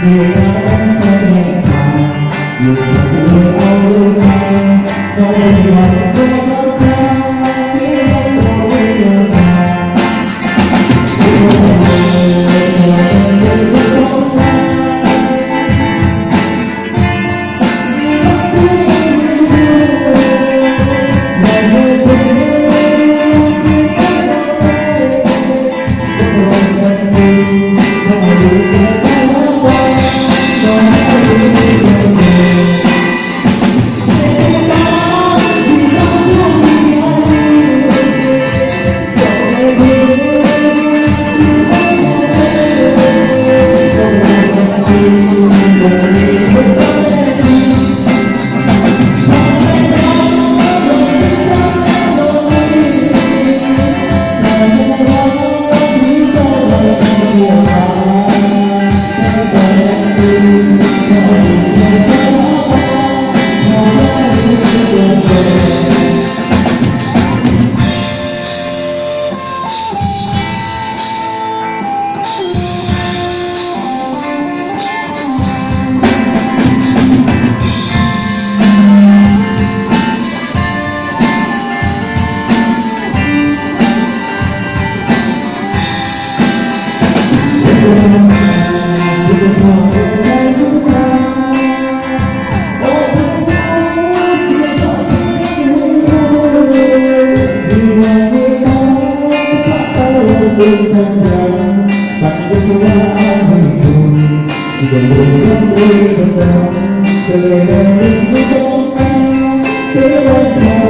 người ta vẫn sẽ hẹn hò người ta người ao luôn ai nói là tôi có cao biết không tôi được nào Hãy subscribe cho kênh Ghiền Mì Gõ để không bỏ lỡ những video hấp dẫn.